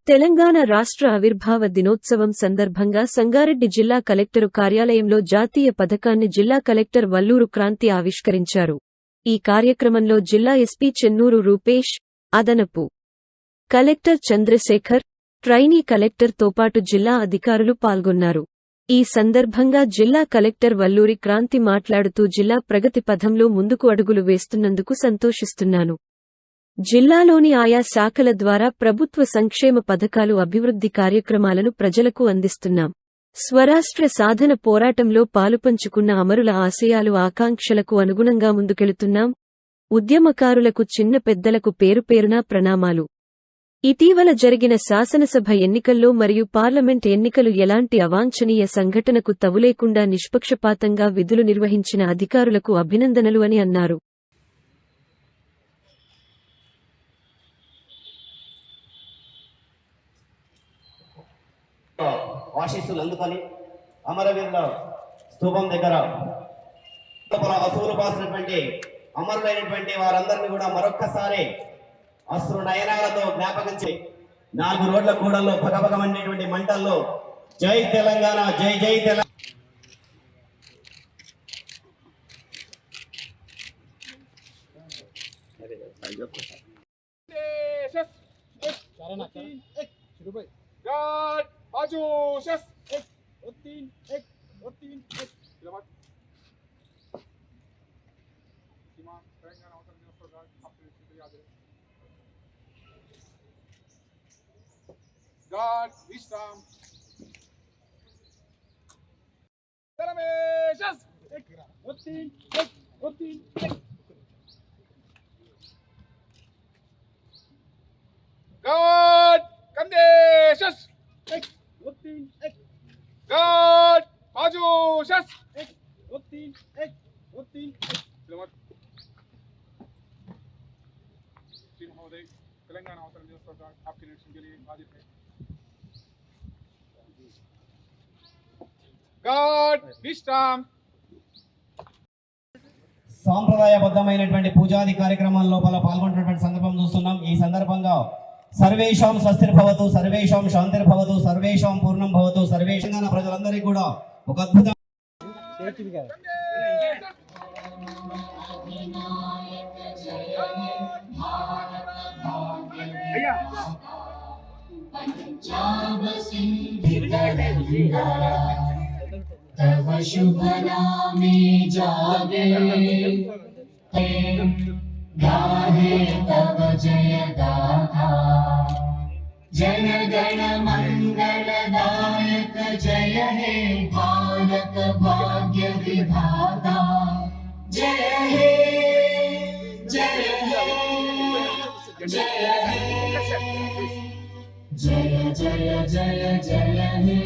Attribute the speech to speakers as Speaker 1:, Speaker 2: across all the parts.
Speaker 1: తెలంగాణ రాష్ట్ర ఆవిర్భావ దినోత్సవం సందర్భంగా సంగారెడ్డి జిల్లా కలెక్టరు కార్యాలయంలో జాతీయ పథకాన్ని జిల్లా కలెక్టర్ వల్లూరు క్రాంతి ఆవిష్కరించారు. ఈ కార్యక్రమంలో జిల్లా ఎస్పీ చెన్నూరు రూపేష్, అదనపు కలెక్టర్ చంద్రశేఖర్, ట్రైనీ కలెక్టర్ తోపాటు జిల్లా అధికారులు పాల్గొన్నారు. ఈ సందర్భంగా జిల్లా కలెక్టర్ వల్లూరి క్రాంతి మాట్లాడుతూ జిల్లా ప్రగతి పథంలో ముందుకు అడుగులు వేస్తున్నందుకు సంతోషిస్తున్నాను. జిల్లాలోని ఆయా శాఖల ద్వారా ప్రభుత్వ సంక్షేమ పథకాలు అభివృద్ధి కార్యక్రమాలను ప్రజలకు అందిస్తున్నాం. స్వరాష్ట్ర సాధన పోరాటంలో పాలుపంచుకున్న అమరుల ఆశయాలు ఆకాంక్షలకు అనుగుణంగా ముందుకెళుతున్నాం. ఉద్యమకారులకు చిన్న పెద్దలకు పేరుపేరునా ప్రణామాలు. ఇటీవల జరిగిన శాసనసభ ఎన్నికల్లో మరియు పార్లమెంట్ ఎన్నికలు ఎలాంటి అవాంఛనీయ సంఘటనకు తవులేకుండా నిష్పక్షపాతంగా విధులు నిర్వహించిన అధికారులకు అభినందనలు అని అన్నారు.
Speaker 2: ఆశీస్సులు అందుకొని అమరవీరుల స్తూపం దగ్గర అసూలు బాసినటువంటి అమరులైనటువంటి వారందరినీ కూడా మరొక్కసారి అశ్రు నయనాలతో జ్ఞాపకించి 4 రోడ్ల కూడల్లో భగభగమనేటువంటి మంటల్లో జై తెలంగాణ, జై జై Telangana.
Speaker 3: God, Islam. God, Kandeshas. God, Pajushas. Shri महोदय, तेलंगाना अवतरण दिवस पर आपके निरीक्षण के लिए हाजिर है. God, Ishtam.
Speaker 2: సాంప్రదాయబద్ధమైనటువంటి పూజాది కార్యక్రమాల లోపల పాల్గొంటున్నటువంటి సందర్భం చూస్తున్నాం. ఈ సందర్భంగా సర్వేషాం స్వస్తిర్భవతు, సర్వేషాం శాంతిర్భవతు, సర్వేషాం పూర్ణం భవతు, సర్వేషంగా ప్రజలందరికీ కూడా ఒక అద్భుతం.
Speaker 4: तव शुभ नामे जागे गाहे तव जय गाथा. जन गण मंगल दायक जय हे भारत भाग्य विधाता. जय हे जय हे जय हे जय जय जय जय हे.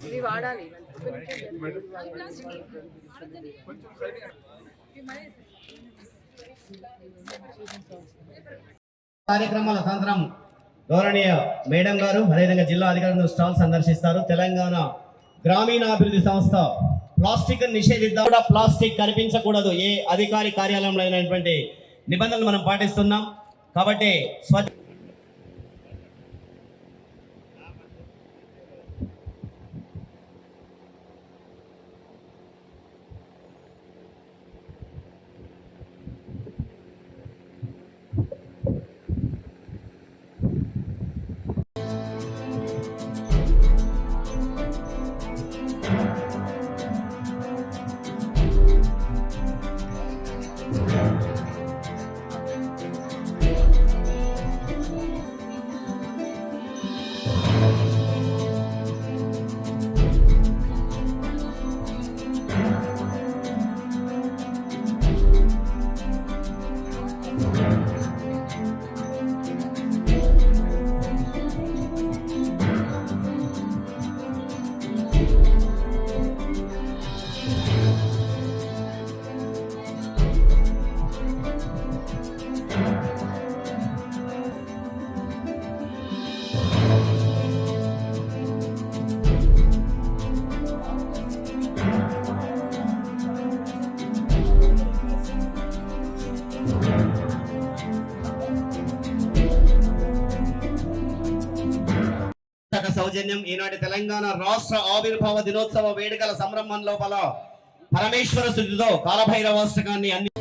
Speaker 5: ఇది వాడాలి.
Speaker 2: కార్యక్రమాల అనంతరం గౌరవనీయ మేడం గారు అదేవిధంగా జిల్లా అధికారులు స్టాల్ సందర్శిస్తారు. తెలంగాణ గ్రామీణాభివృద్ధి సంస్థ ప్లాస్టిక్ నిషేధిద్దాం, కూడా ప్లాస్టిక్ కనిపించకూడదు ఏ అధికారి కార్యాలయంలో అయినటువంటి నిబంధనలు మనం పాటిస్తున్నాం. కాబట్టి స్వచ్ఛ సౌజన్యం ఈనాటి తెలంగాణ రాష్ట్ర ఆవిర్భావ దినోత్సవ వేడుకల సంరంభం లోపల పరమేశ్వర స్థుతితో కాలభైరవాష్టకాన్ని అన్ని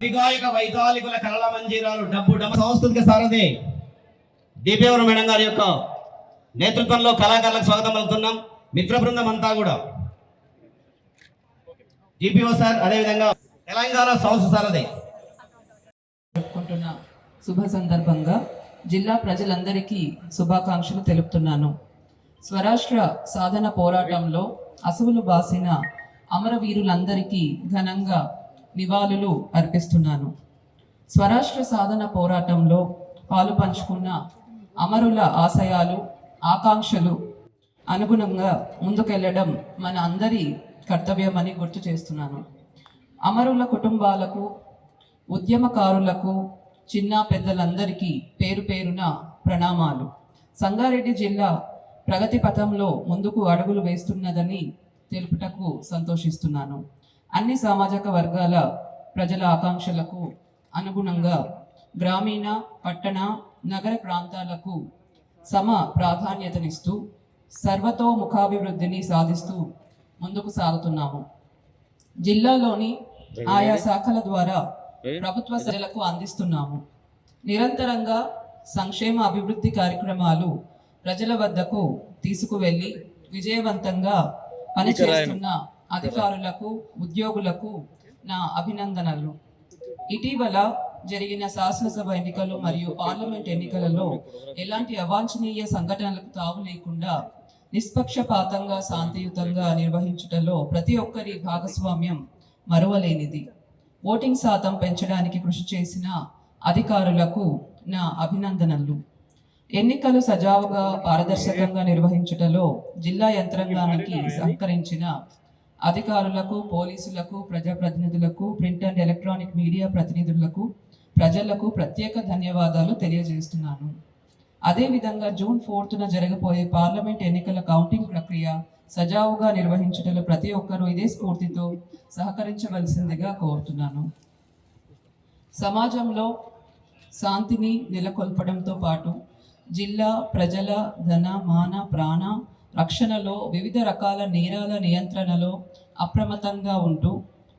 Speaker 2: విగాయక వైతాళికుల కళల మంజీరాలు డబ్బు సాంస్కృతిక సారథి దీపేవరం మేడం గారి యొక్క నేతృత్వంలో కళాకారులకు స్వాగతం పలుకుతున్నాం. మిత్ర బృందం అంతా కూడా డిపిఓ సార్, అదేవిధంగా తెలంగాణ సంస్థ సారథి
Speaker 6: జరుపుకుంటున్న శుభ సందర్భంగా జిల్లా ప్రజలందరికీ శుభాకాంక్షలు తెలుపుతున్నాను. స్వరాష్ట్ర సాధన పోరాటంలో అసువులు బాసిన అమరవీరులందరికీ ఘనంగా నివాళులు అర్పిస్తున్నాను. స్వరాష్ట్ర సాధన పోరాటంలో పాలు పంచుకున్న అమరుల ఆశయాలు, ఆకాంక్షలు అనుగుణంగా ముందుకెళ్లడం మన అందరి కర్తవ్యమని గుర్తు చేస్తున్నాను. అమరుల కుటుంబాలకు, ఉద్యమకారులకు, చిన్న పెద్దలందరికీ పేరు పేరున ప్రణామాలు. సంగారెడ్డి జిల్లా ప్రగతి పథంలో ముందుకు అడుగులు వేస్తున్నదని తెలుపుటకు సంతోషిస్తున్నాను. అన్ని సామాజిక వర్గాల ప్రజల ఆకాంక్షలకు అనుగుణంగా గ్రామీణ, పట్టణ, నగర ప్రాంతాలకు సమ ప్రాధాన్యతనిస్తూ సర్వతోముఖాభివృద్ధిని సాధిస్తూ ముందుకు సాగుతున్నాము. జిల్లాలోని ఆయా శాఖల ద్వారా ప్రభుత్వ సేవలకు అందిస్తున్నాము. నిరంతరంగా సంక్షేమ అభివృద్ధి కార్యక్రమాలు ప్రజల వద్దకు తీసుకువెళ్ళి విజయవంతంగా పనిచేస్తున్న అధికారులకు, ఉద్యోగులకు నా అభినందనలు. ఇటీవల జరిగిన శాసనసభ ఎన్నికలు మరియు పార్లమెంట్ ఎన్నికలలో ఎలాంటి అవాంఛనీయ సంఘటనలకు తావు లేకుండా నిష్పక్షపాతంగా, శాంతియుతంగా నిర్వహించుటలో ప్రతి ఒక్కరి భాగస్వామ్యం మరువలేనిది. ఓటింగ్ శాతం పెంచడానికి కృషి చేసిన అధికారులకు నా అభినందనలు. ఎన్నికలు సజావుగా, పారదర్శకంగా నిర్వహించుటలో జిల్లా యంత్రాంగానికి సహకరించిన అధికారులకు, పోలీసులకు, ప్రజాప్రతినిధులకు, ప్రింట్ అండ్ ఎలక్ట్రానిక్ మీడియా ప్రతినిధులకు, ప్రజలకు ప్రత్యేక ధన్యవాదాలు తెలియజేస్తున్నాను. అదేవిధంగా జూన్ 4న జరగబోయే పార్లమెంట్ ఎన్నికల కౌంటింగ్ ప్రక్రియ సజావుగా నిర్వహించడంలో ప్రతి ఒక్కరూ ఇదే స్ఫూర్తితో సహకరించవలసిందిగా కోరుతున్నాను. సమాజంలో శాంతిని నెలకొల్పడంతో పాటు జిల్లా ప్రజల ధన, మాన, ప్రాణ రక్షణలో, వివిధ రకాల నేరాల నియంత్రణలో అప్రమత్తంగా ఉంటూ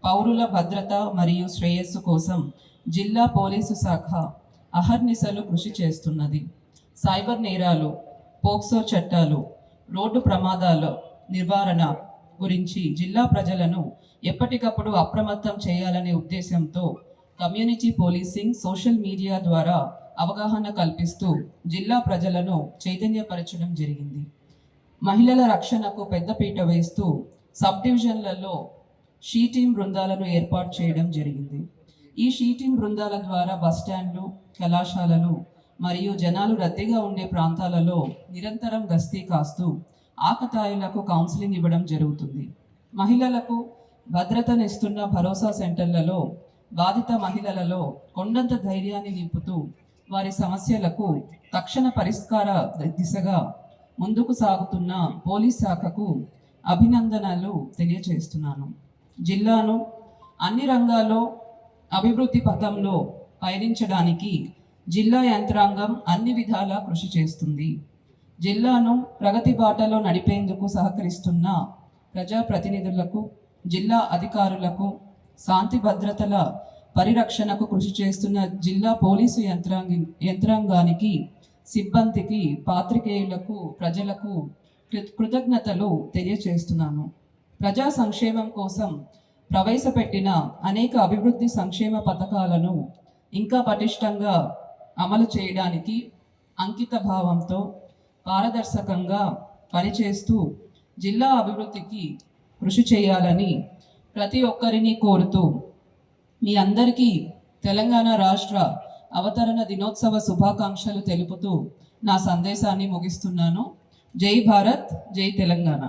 Speaker 6: పౌరుల భద్రత మరియు శ్రేయస్సు కోసం జిల్లా పోలీసు శాఖ అహర్నిశలు కృషి చేస్తున్నది. సైబర్ నేరాలు, పోక్సో చట్టాలు, రోడ్డు ప్రమాదాల నివారణ గురించి జిల్లా ప్రజలను ఎప్పటికప్పుడు అప్రమత్తం చేయాలనే ఉద్దేశంతో కమ్యూనిటీ పోలీసింగ్, సోషల్ మీడియా ద్వారా అవగాహన కల్పిస్తూ జిల్లా ప్రజలను చైతన్యపరచడం జరిగింది. మహిళల రక్షణకు పెద్దపీట వేస్తూ సబ్ డివిజన్లలో షీటీం బృందాలను ఏర్పాటు చేయడం జరిగింది. ఈ షీటీం బృందాల ద్వారా బస్టాండ్లు, కళాశాలలు మరియు జనాలు రద్దీగా ఉండే ప్రాంతాలలో నిరంతరం గస్తీ కాస్తూ ఆకతాయిలకు కౌన్సిలింగ్ ఇవ్వడం జరుగుతుంది. మహిళలకు భద్రతనిస్తున్న భరోసా సెంటర్లలో బాధిత మహిళలలో కొండంత ధైర్యాన్ని నింపుతూ వారి సమస్యలకు తక్షణ పరిష్కార దిశగా ముందుకు సాగుతున్న పోలీస్ శాఖకు అభినందనలు తెలియజేస్తున్నాను. జిల్లాను అన్ని రంగాల్లో అభివృద్ధి పథంలో పయనించడానికి జిల్లా యంత్రాంగం అన్ని విధాలా కృషి చేస్తుంది. జిల్లాను ప్రగతి బాటలో నడిపేందుకు సహకరిస్తున్న ప్రజాప్రతినిధులకు, జిల్లా అధికారులకు, శాంతి భద్రతల పరిరక్షణకు కృషి చేస్తున్న జిల్లా పోలీసు యంత్రాంగానికి, సిబ్బందికి, పాత్రికేయులకు, ప్రజలకు కృతజ్ఞతలు తెలియజేస్తున్నాను. ప్రజా సంక్షేమం కోసం ప్రవేశపెట్టిన అనేక అభివృద్ధి సంక్షేమ పథకాలను ఇంకా పటిష్టంగా అమలు చేయడానికి అంకిత భావంతో పారదర్శకంగా పనిచేస్తూ జిల్లా అభివృద్ధికి కృషి చేయాలని ప్రతి ఒక్కరిని కోరుతూ మీ అందరికీ తెలంగాణ రాష్ట్ర అవతరణ దినోత్సవ శుభాకాంక్షలు తెలుపుతూ నా సందేశాన్ని ముగిస్తున్నాను. జై భారత్, జై తెలంగాణ.